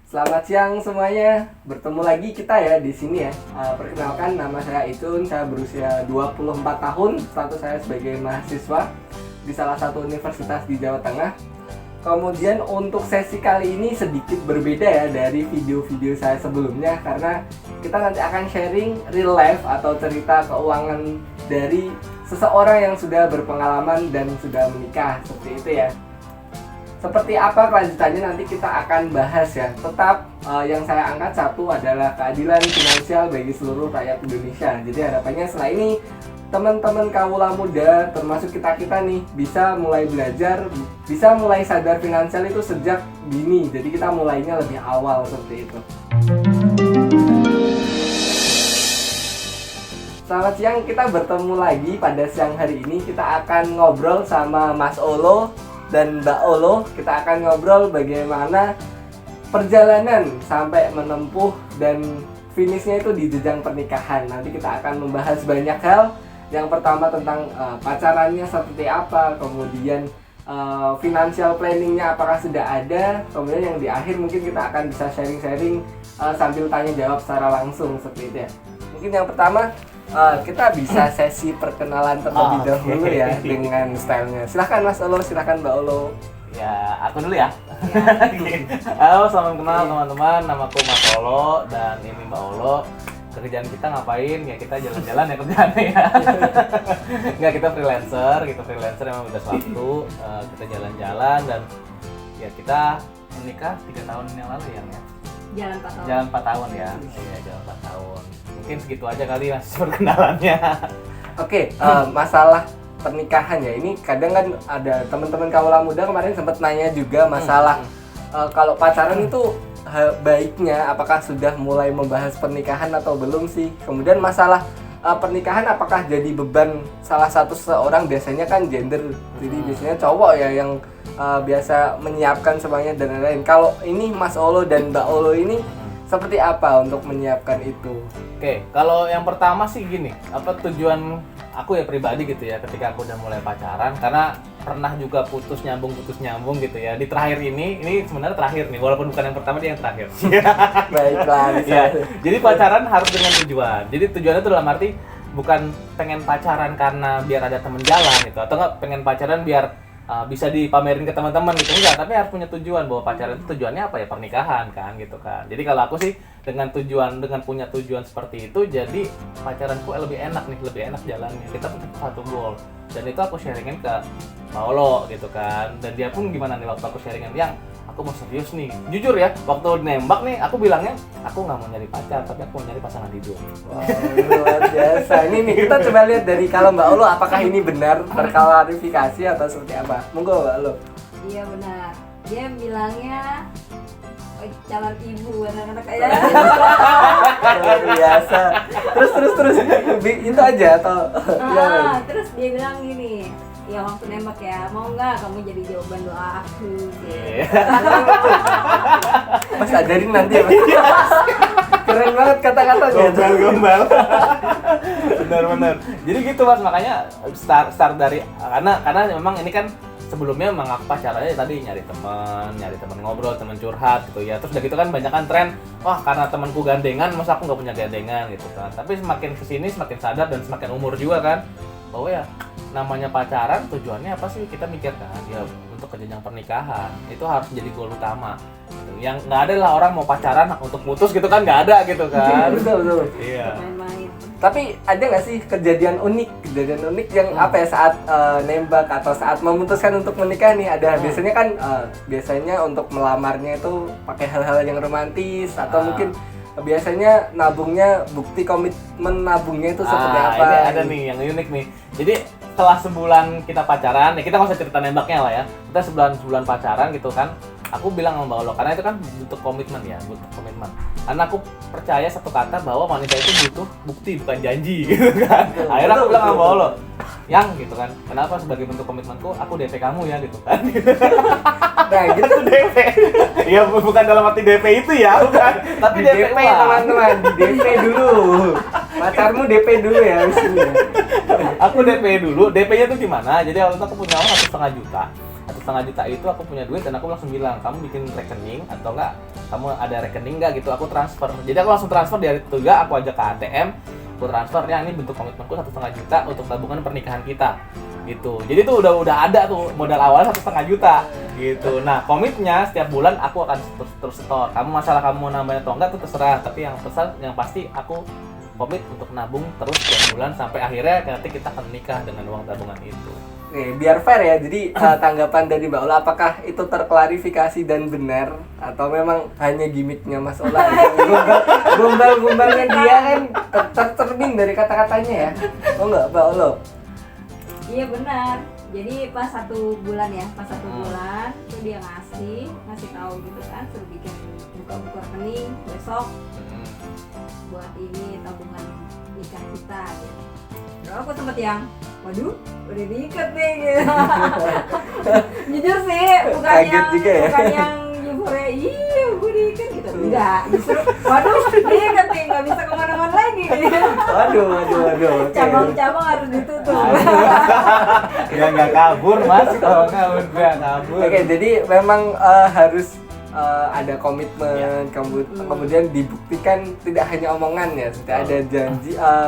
Selamat siang semuanya. Bertemu lagi kita ya di sini ya. Perkenalkan, nama saya Icun. Saya berusia 24 tahun. Status saya sebagai mahasiswa di salah satu universitas di Jawa Tengah. Kemudian untuk sesi kali ini sedikit berbeda ya dari video-video saya sebelumnya, karena kita nanti akan sharing real life atau cerita keuangan dari seseorang yang sudah berpengalaman dan sudah menikah, seperti itu ya. Seperti apa kelanjutannya nanti kita akan bahas ya. Tetap yang saya angkat satu adalah keadilan finansial bagi seluruh rakyat Indonesia. Jadi harapannya setelah ini teman-teman kaula muda, termasuk kita-kita nih, bisa mulai belajar, bisa mulai sadar finansial itu sejak dini. Jadi kita mulainya lebih awal seperti itu. Selamat siang, kita bertemu lagi pada siang hari ini. Kita akan ngobrol sama Mas Olo dan Mbak Olo. Kita akan ngobrol bagaimana perjalanan sampai menempuh dan finishnya itu di jenjang pernikahan. Nanti kita akan membahas banyak hal. Yang pertama tentang pacarannya seperti apa, kemudian financial planningnya apakah sudah ada, kemudian yang di akhir mungkin kita akan bisa sharing-sharing sambil tanya jawab secara langsung seperti itu ya. Mungkin yang pertama kita bisa sesi perkenalan terlebih dahulu ya dengan stylenya. Silahkan Mas Olo, silahkan Mbak Olo. Ya, aku dulu ya. Halo, salam kenal teman-teman. Namaku Mas Olo dan ini Mbak Olo. Kerjaan kita ngapain? Ya kita jalan-jalan ya kerjaannya ya. Enggak, kita freelancer memang udah suatu. Kita jalan-jalan dan ya kita menikah 3 tahun yang lalu ya. Jalan 4 tahun ya. Iya, jalan 4 tahun. Mungkin segitu aja kali Mas perkenalannya. Oke, masalah pernikahan ya. Ini kadang kan ada teman-teman kaula muda kemarin sempat nanya juga masalah kalau pacaran itu baiknya apakah sudah mulai membahas pernikahan atau belum sih? Kemudian masalah pernikahan apakah jadi beban salah satu seseorang, biasanya kan gender. Jadi biasanya cowok ya yang biasa menyiapkan semuanya dan lain-lain. Kalau ini Mas Olo dan Mbak Olo ini seperti apa untuk menyiapkan itu? Oke, kalau yang pertama sih gini, apa tujuan aku ya pribadi gitu ya ketika aku udah mulai pacaran, karena pernah juga putus nyambung gitu ya. Di terakhir ini sebenarnya terakhir nih, walaupun bukan yang pertama, dia yang terakhir. Baiklah, ya. Jadi pacaran harus dengan tujuan. Jadi tujuannya itu dalam arti bukan pengen pacaran karena biar ada temen jalan gitu, atau enggak pengen pacaran biar bisa dipamerin ke teman-teman gitu, enggak, tapi harus punya tujuan bahwa pacaran itu tujuannya apa ya, pernikahan kan gitu kan. Jadi kalau aku sih dengan punya tujuan seperti itu, jadi pacaranku lebih enak jalannya. Kita punya satu goal dan itu aku sharingin ke Paolo gitu kan, dan dia pun gimana nih waktu aku sharingin, yang aku mau serius nih, jujur ya, waktu nembak nih aku bilangnya aku nggak mau nyari pacar tapi aku mau nyari pasangan hidup. Wow, luar biasa. Ini nih kita coba lihat dari kalau Mbak Olo apakah ini benar, terklarifikasi atau seperti apa. Monggo Mbak Olo. Iya benar. Dia bilangnya calon ibu anak-anak kayak Luar biasa. Terus itu aja atau terus dia bilang gini, ya waktu nembak ya, mau nggak kamu jadi jawaban doa aku gitu. Mas ajarin nanti ya Mas. Keren banget kata-katanya. Gombal. Benar. Jadi gitu Mas, makanya start dari karena memang ini kan sebelumnya memang aku pacarannya tadi nyari teman ngobrol, teman curhat gitu ya. Terus udah gitu kan banyak kan tren, wah karena temanku gandengan, masa aku nggak punya gandengan gitu kan. Tapi semakin kesini semakin sadar dan semakin umur juga kan, bahwa ya namanya pacaran tujuannya apa sih, kita mikir kan ya untuk ke jenjang pernikahan itu harus jadi goal utama gitu. Yang nggak ada lah orang mau pacaran untuk putus gitu kan, nggak ada gitu kan. Betul. Iya. Main-main. Tapi ada nggak sih kejadian unik yang apa ya saat nembak atau saat memutuskan untuk menikah nih? Ada biasanya kan biasanya untuk melamarnya itu pakai hal-hal yang romantis atau mungkin biasanya nabungnya, bukti komitmen nabungnya itu seperti apa? Ini ada nih yang unik nih. Jadi setelah sebulan kita pacaran, ya kita nggak usah cerita nembaknya lah ya. Kita sebulan pacaran gitu kan. Aku bilang sama Mbak Olo, karena itu kan butuh komitmen. Karena aku percaya satu kata bahwa wanita itu butuh bukti bukan janji gitu kan. Akhirnya aku bilang sama Mbak Olo, yang gitu kan, kenapa sebagai bentuk komitmenku aku DP kamu ya gitu kan. Nah gitu DP. Ya bukan dalam arti DP itu ya, bukan. Tapi di DP teman-teman, di DP dulu. Pacarmu DP dulu ya di sini. Aku DP dulu. DP-nya tuh gimana? Jadi waktu itu aku punya uang 1,5 juta. 1,5 juta itu aku punya duit dan aku langsung bilang, kamu bikin rekening atau enggak, kamu ada rekening enggak gitu, aku transfer. Jadi aku langsung transfer di hari itu juga, aku ajak ke ATM, aku transfer ya, ini bentuk komitmenku 1,5 juta untuk tabungan pernikahan kita gitu. Jadi tuh udah ada tuh modal awal 1,5 juta gitu. Nah komitnya setiap bulan aku akan terus store. Kamu masalah kamu mau nambahin atau enggak itu terserah, tapi yang pasti aku komit untuk nabung terus setiap bulan sampai akhirnya nanti kita akan menikah dengan uang tabungan itu. Oke, biar fair ya, jadi tanggapan dari Mbak Ola, apakah itu terklarifikasi dan benar atau memang hanya gimmicknya Mas Ola? Gombal-gombalnya dia kan tercermin dari kata-katanya ya. Oh enggak, Mbak Ola? Iya benar. Jadi pas 1 bulan ya, pas 1 bulan tuh dia ngasih tahu gitu kan, suruh bikin buka rekening besok buat ini tabungan nikah kita gitu. Terus aku sempet yang, waduh, udah diikat nih gitu. Jujur sih, Kaget juga ya? bukan yang euforia, iya gue diikat gitu. Enggak, justru waduh diikat nih, nggak bisa kemana-mana lagi. Waduh. Oke. Cabang-cabang harus ditutup. Ya nggak kabur mas, kalau nggak kabur. Oke, jadi memang harus ada komitmen, kemudian dibuktikan tidak hanya omongan ya,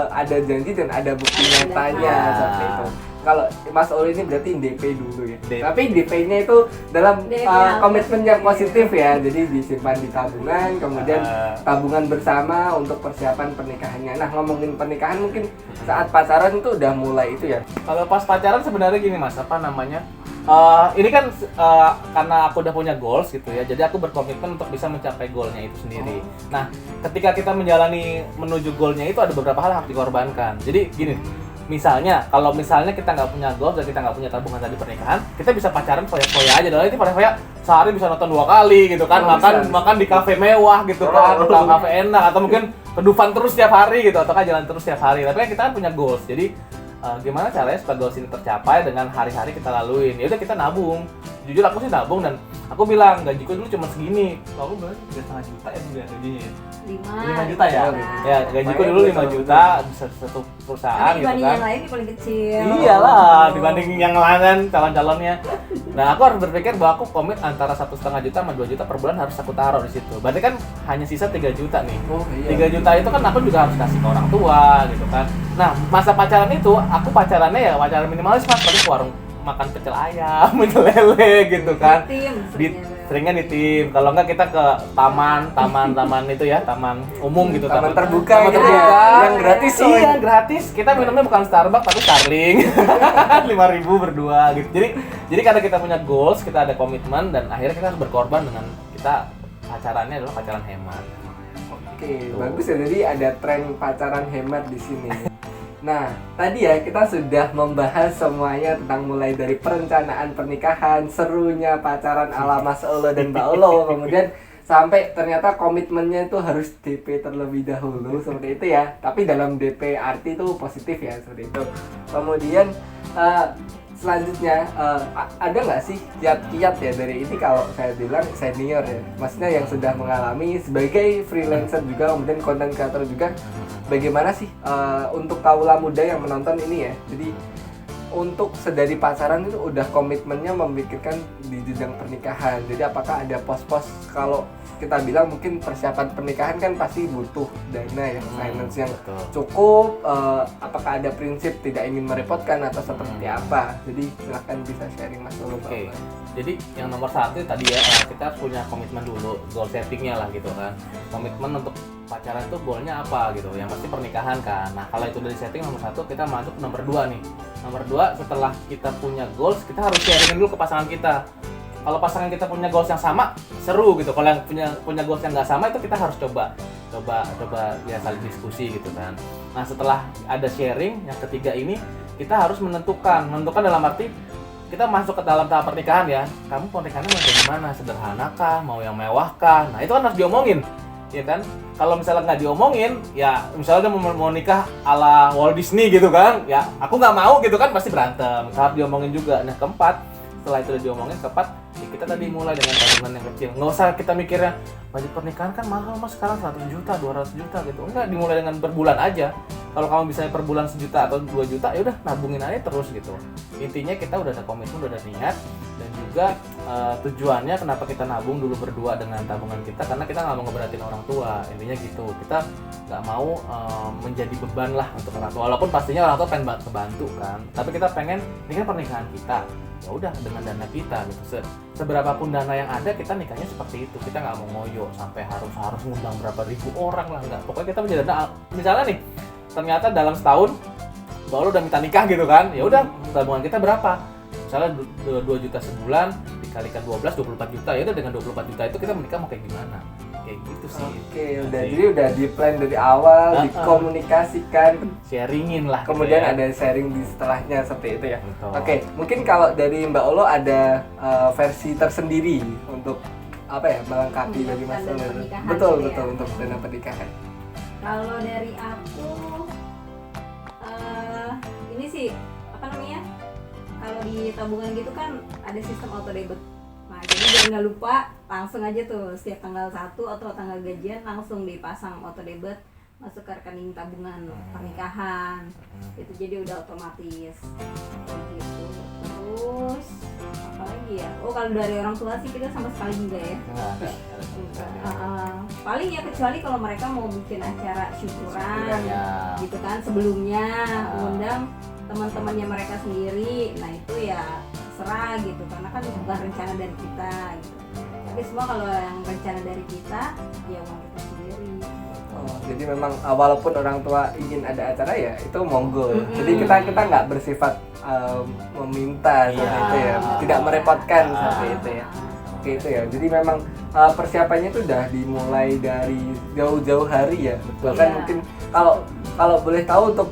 ada janji dan ada bukti nyatanya seperti itu. Kalau Mas Oli ini berarti DP dulu ya. Tapi DP-nya itu dalam komitmen yang positif ya. Jadi disimpan di tabungan, kemudian tabungan bersama untuk persiapan pernikahannya. Nah, ngomongin pernikahan mungkin saat pacaran itu udah mulai itu ya. Kalau pas pacaran sebenarnya gini mas, apa namanya? Ini kan karena aku udah punya goals gitu ya, jadi aku berkomitmen untuk bisa mencapai goalnya itu sendiri. Nah, ketika kita menjalani menuju goalnya itu ada beberapa hal yang harus dikorbankan. Jadi gini, misalnya kalau misalnya kita nggak punya goals dan kita nggak punya tabungan tadi pernikahan, kita bisa pacaran foya-foya aja. Dalam itu foya-foya sehari bisa nonton 2 kali gitu kan, makan di kafe mewah gitu kan, kafe enak, atau mungkin ke Dufan terus setiap hari gitu, atau kan jalan terus setiap hari. Tapi kan kita kan punya goals, jadi gimana caranya supaya goals ini tercapai dengan hari-hari kita laluin. Ya udah kita nabung. Jujur aku sih nabung dan aku bilang gajiku dulu cuma segini. Aku bilang 3,5 juta ya udah gajinya. 5 juta ya? Ya gajiku dulu 5 juta bisa satu perusahaan gitu kan. Yang lain paling kecil. Iyalah dibanding yang lain calon-calonnya. Nah aku harus berpikir bahwa aku komit antara 1,5 juta sama 2 juta per bulan harus aku taruh di situ. Berarti kan hanya sisa 3 juta nih. 3 juta itu kan aku juga harus kasih ke orang tua gitu kan. Nah masa pacaran itu aku pacarannya ya pacaran minimalis mas, paling ke warung makan pecel ayam, pecel lele gitu kan. Seringnya di tim. Kalau enggak kita ke taman itu ya, taman umum gitu. Taman terbuka gitu ya. Yang gratis. Iya, gratis. Kita minumnya bukan Starbucks tapi Starling. 5.000 berdua gitu. Jadi karena kita punya goals, kita ada komitmen dan akhirnya kita harus berkorban dengan kita pacarannya adalah pacaran hemat. Oke, bagus ya. Jadi ada tren pacaran hemat di sini. Nah, tadi ya kita sudah membahas semuanya tentang mulai dari perencanaan pernikahan, serunya pacaran ala Mas Olo dan Mbak Olo, kemudian sampai ternyata komitmennya itu harus DP terlebih dahulu seperti itu ya. Tapi dalam DP arti itu positif ya seperti itu. Kemudian selanjutnya ada nggak sih kiat-kiat ya dari ini, kalau saya bilang senior ya, maksudnya yang sudah mengalami sebagai freelancer juga, kemudian content creator juga, bagaimana sih untuk kaula muda yang menonton ini ya, jadi untuk sedari pacaran itu udah komitmennya memikirkan di jenjang pernikahan. Jadi apakah ada pos-pos, kalau kita bilang mungkin persiapan pernikahan kan pasti butuh dana ya, finance yang cukup, apakah ada prinsip tidak ingin merepotkan atau seperti apa? Jadi silahkan bisa sharing Mas Olo. Oke. Jadi yang nomor 1 tadi ya, kita harus punya komitmen dulu, goal settingnya lah gitu kan. Komitmen untuk pacaran itu goalnya apa gitu, yang pasti pernikahan kan. Nah kalau itu dari setting nomor 1, kita masuk ke nomor 2 nih. Nomor 2, setelah kita punya goals, kita harus sharingin dulu ke pasangan kita. Kalau pasangan kita punya goals yang sama, seru gitu. Kalau yang punya goals yang nggak sama, itu kita harus coba ya saling diskusi gitu kan. Nah setelah ada sharing, yang ketiga ini kita harus menentukan dalam arti kita masuk ke dalam tahap pernikahan ya. Kamu pernikahannya mau gimana? Sederhanakah? Mau yang mewahkah? Nah itu kan harus diomongin, ya kan? Kalau misalnya nggak diomongin, ya misalnya dia mau nikah ala Walt Disney gitu kan, ya aku nggak mau gitu kan, pasti berantem. Harus diomongin juga. Nah keempat, setelah itu udah diomongin, keempat ya kita tadi mulai dengan tabungan yang kecil. Nggak usah kita mikirnya budget pernikahan kan mahal mas, sekarang 100 juta, 200 juta gitu. Enggak, dimulai dengan per bulan aja. Kalau kamu bisa per bulan 1 juta atau 2 juta, ya udah nabungin aja terus gitu. Intinya kita udah ada komitmen, udah ada niat, dan juga juga tujuannya kenapa kita nabung dulu berdua dengan tabungan kita, karena kita nggak mau ngeberatin orang tua, intinya gitu. Kita nggak mau menjadi beban lah untuk orang tua, walaupun pastinya orang tua pengen banget kebantu kan, tapi kita pengen ini kan pernikahan kita, ya udah dengan dana kita gitu. Seberapapun dana yang ada, kita nikahnya seperti itu. Kita nggak mau ngoyo sampai harus ngundang berapa ribu orang lah, nggak. Pokoknya kita menjadi dana. Misalnya nih, ternyata dalam setahun baru udah minta nikah gitu kan, ya udah tabungan kita berapa? Misalnya 2 juta sebulan dikalikan 12, 24 juta, ya udah dengan 24 juta itu kita menikah mau kayak gimana? Kayak gitu sih. Oke, jadi udah di plan dari awal, dikomunikasikan, sharingin lah. Kemudian gitu ya. ada sharing di setelahnya seperti itu ya. Betul. Oke, mungkin kalau dari Mbak Olo ada versi tersendiri untuk apa ya, melengkapi dari Dana masalah. pernikahan Betul, gitu ya. betul untuk dana pernikahan. Kalau dari aku ini sih apa namanya, kalau di tabungan gitu kan ada sistem auto debit. Nah jadi biar nggak lupa, langsung aja tuh setiap tanggal 1 atau tanggal gajian langsung dipasang auto debit masuk ke rekening tabungan pernikahan. Itu jadi udah otomatis kayak gitu. Terus apa lagi ya, oh kalau dari orang tua sih kita sama sekali juga ya. Nggak ada. Paling ya kecuali kalau mereka mau bikin acara syukuran Ya. gitu kan sebelumnya, undang teman-temannya mereka sendiri, nah itu ya serah gitu, karena kan bukan rencana dari kita gitu. Tapi semua kalau yang rencana dari kita ya uang kita sendiri. Oh, jadi memang walaupun orang tua ingin ada acara ya itu monggo. Jadi kita nggak bersifat meminta seperti itu ya, tidak merepotkan seperti itu ya. Oke itu ya. Jadi memang persiapannya itu udah dimulai dari jauh-jauh hari ya. Bahkan mungkin kalau boleh tahu untuk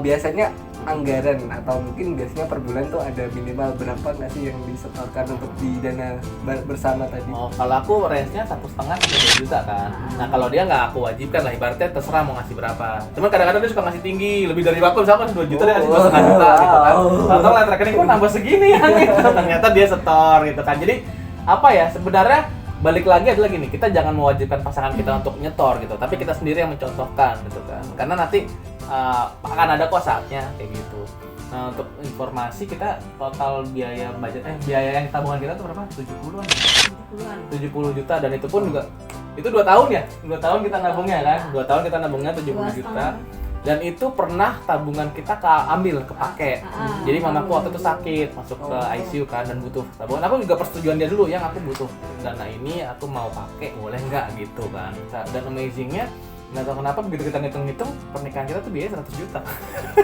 biasanya anggaran atau mungkin biasanya per bulan tuh ada minimal berapa nggak sih yang disetorkan untuk di dana bersama tadi? Oh, kalau aku range-nya 1,5 sampai 2 juta kan. Nah, kalau dia nggak aku wajibkan lah, ibaratnya terserah mau ngasih berapa. Cuman kadang-kadang dia suka ngasih tinggi, lebih dari aku misalkan 2 juta dia ngasih 2,5 juta gitu kan. Atau lihat rekening kok nambah segini ya gitu. Ternyata dia setor gitu kan. Jadi apa ya, sebenarnya balik lagi adalah gini, kita jangan mewajibkan pasangan kita untuk nyetor gitu, tapi kita sendiri yang mencontohkan gitu kan. Karena nanti akan ada kok saatnya kayak gitu. Nah, untuk informasi kita total biaya budget biaya yang tabungan kita tuh berapa? 70-an. 70 juta, dan itu pun juga itu 2 tahun ya. 2 tahun kita nabungnya kan. 2 tahun kita nabungnya 70 juta. Dan itu pernah tabungan kita kepake. Jadi mamaku waktu itu sakit, masuk ke ICU kan, dan butuh tabungan. Aku juga persetujuan dia dulu, yang aku butuh dana ini, aku mau pakai, boleh nggak gitu kan. Dan amazingnya, nggak tahu kenapa begitu kita ngitung-ngitung pernikahan kita tuh biaya 100 juta.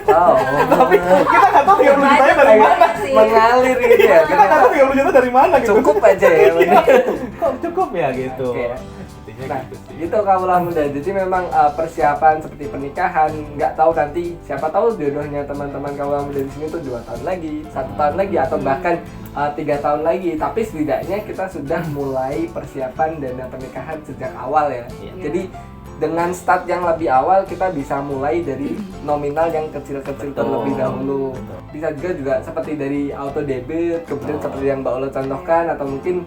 Wow. Tapi kita nggak tahu 30 jutanya dari mana. Mengalir gitu ya. Kita nggak tahu 30 juta dari mana gitu. Cukup aja ya. Kok cukup ya gitu. Oke. Intinya Nah, gitu sih. gitu Kawula Muda. Jadi memang persiapan seperti pernikahan, nggak tahu nanti siapa tahu jodohnya teman-teman Kawula Muda di sini tuh 2 tahun lagi, 1 tahun lagi, atau bahkan 3 tahun lagi. Tapi setidaknya kita sudah mulai persiapan dana pernikahan sejak awal ya. Iya. Jadi dengan start yang lebih awal kita bisa mulai dari nominal yang kecil-kecil terlebih dahulu. Bisa juga seperti dari auto debit, kemudian seperti yang Mbak Olo contohkan, atau mungkin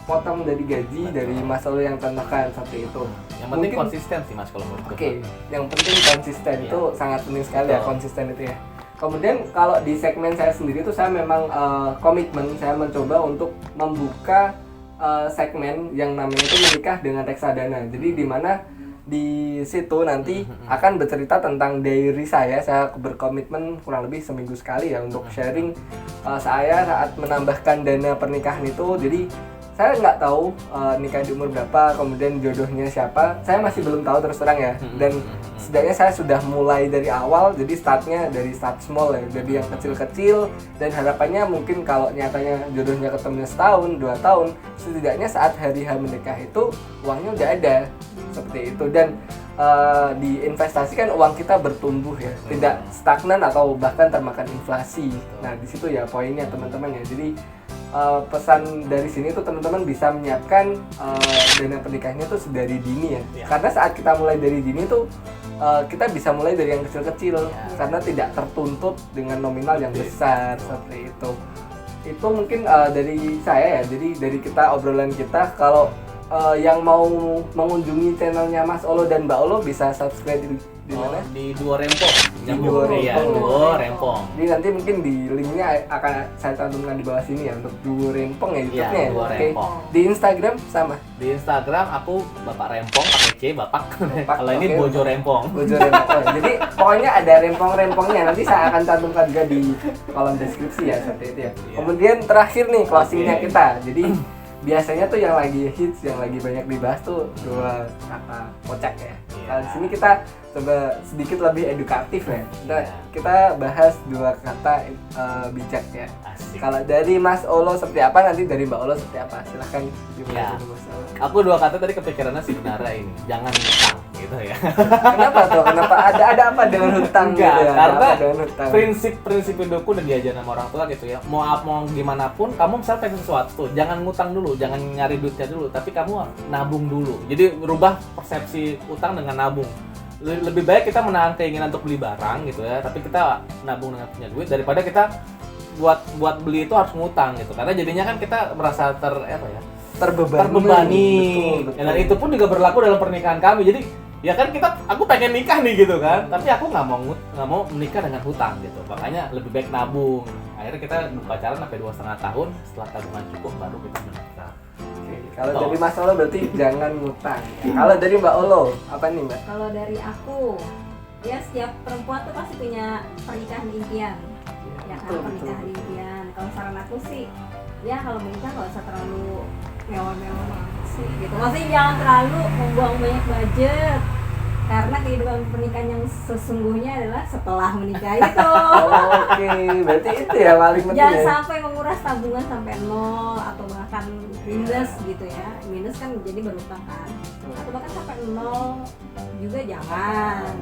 potong dari gaji dari Mas Olo yang contohkan seperti itu. Yang penting Mungkin- konsisten sih Mas kalau menurutku. Oke, yang penting konsisten Iya. itu sangat penting sekali ya, Betul. konsisten itu ya. Kemudian kalau di segmen saya sendiri tuh saya memang komitmen, saya mencoba untuk membuka segmen yang namanya itu menikah dengan reksadana. Jadi di mana di situ nanti akan bercerita tentang diary saya berkomitmen kurang lebih seminggu sekali ya untuk sharing saya saat menambahkan dana pernikahan itu. Jadi saya nggak tahu nikah di umur berapa, kemudian jodohnya siapa, saya masih belum tahu terus terang ya. Dan setidaknya saya sudah mulai dari awal, jadi startnya dari start small ya, jadi yang kecil-kecil, dan harapannya mungkin kalau nyatanya jodohnya ketemu setahun, 2 tahun, setidaknya saat hari H menikah itu uangnya udah ada seperti itu. Dan diinvestasikan uang kita bertumbuh ya, tidak stagnan atau bahkan termakan inflasi. Nah di situ ya poinnya teman-teman ya. Jadi pesan dari sini tuh teman-teman bisa menyiapkan dana pernikahannya tuh dari dini ya. Karena saat kita mulai dari dini tuh kita bisa mulai dari yang kecil-kecil karena tidak tertuntut dengan nominal yang besar seperti itu. Itu mungkin dari saya ya. Jadi dari kita obrolan kita, kalau yang mau mengunjungi channelnya Mas Olo dan Mbak Olo bisa subscribe di mana? Di Duo Rempong. Di Duo Iya, Rempong. Duo Rempong. Jadi nanti mungkin di linknya akan saya cantumkan di bawah sini ya untuk Duo Rempong ya YouTube-nya. Iya, Duo Oke. Rempong. Di Instagram sama. Di Instagram aku Bapak Rempong pakai C, Bapak. Kalau ini oke. Bojo Rempong. Bojo Rempong. Oh, jadi pokoknya ada rempong-rempongnya. Nanti saya akan cantumkan juga di kolom deskripsi ya seperti itu ya. Iya. Kemudian terakhir nih closingnya Oke. kita. Jadi biasanya tuh yang lagi hits, yang lagi banyak dibahas tuh dua kata kocak ya. Iya. Nah, di sini kita coba sedikit lebih edukatif ya. Iya. Kita bahas dua kata bijak ya. Asik. Kalau dari Mas Olo seperti apa, nanti dari Mbak Olo seperti apa? Silahkan dimulai Ya. dulu Mas Olo. Aku dua kata tadi kepikirannya si Benara ini. Jangan ngutang gitu ya. Kenapa tuh? Kenapa ada apa dengan hutang Enggak, gitu ya? Ada karena apa dengan hutang? prinsip hidupku udah diajarin sama orang tua gitu ya. Mau gimana pun kamu misalnya pengen sesuatu, jangan ngutang dulu, jangan nyari duitnya dulu, tapi kamu nabung dulu. Jadi rubah persepsi utang dengan nabung. Lebih baik kita menahan keinginan untuk beli barang gitu ya, tapi kita nabung dengan punya duit daripada kita buat beli itu harus ngutang gitu. Karena jadinya kan kita merasa terbebani. Betul, betul. Dan itu pun juga berlaku dalam pernikahan kami. Jadi ya kan aku pengen nikah nih gitu kan, tapi aku nggak mau menikah dengan hutang gitu. Makanya lebih baik nabung. Akhirnya kita pacaran sampai 2,5 tahun, setelah tabungan cukup baru kita menikah. Oke, kalau dari Mas Olo berarti jangan ngutang. Kalau dari Mbak Olo, apa nih Mbak? Kalau dari aku, ya setiap perempuan tuh pasti punya pernikahan impian. Ya kan, Betul, pernikahan betul. impian. Kalau saran aku sih, ya kalau menikah nggak usah terlalu mewah-mewah banget sih gitu. Maksudnya jangan terlalu membuang banyak budget. Karena kehidupan pernikahan yang sesungguhnya adalah setelah menikah itu. Oke, berarti itu ya paling penting Jangan ya. sampai menguras tabungan sampai nol atau bahkan minus gitu ya. Minus kan jadi berutang kan. Atau bahkan sampai nol juga jangan.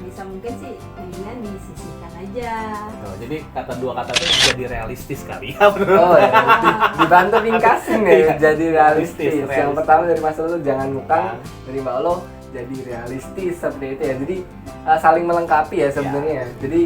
Bisa mungkin sih mendingan disisihkan aja. Tuh, jadi dua kata itu jadi realistis kali ya menurut Oh ya, dibantu ringkasin ya, Iya. jadi realistis. Yang Realistis. pertama dari Mas Olo jangan ngutang, dari Mbak Olo jadi realistis seperti itu ya. Jadi saling melengkapi ya sebenarnya. Ya. Jadi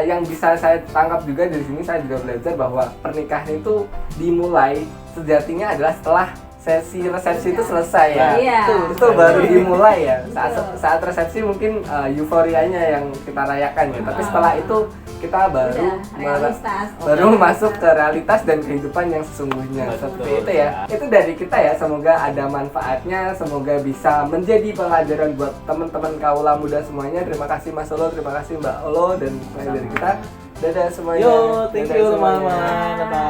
yang bisa saya tangkap juga dari sini, saya juga belajar bahwa pernikahan itu dimulai sejatinya adalah setelah sesi resepsi itu selesai ya. Iya. Itu baru dimulai ya. Betul. Saat resepsi mungkin euforianya yang kita rayakan ya. Tapi setelah itu kita baru Udah, realitas. baru masuk ke realitas dan kehidupan yang sesungguhnya. Betul. Seperti itu ya. Itu dari kita ya. Semoga ada manfaatnya, semoga bisa menjadi pelajaran buat teman-teman kaula muda semuanya. Terima kasih Mas Olo, terima kasih Mbak Olo, dan dari kita dadah semuanya. Yo, thank Dadah you semuanya. teman-teman. Bye-bye.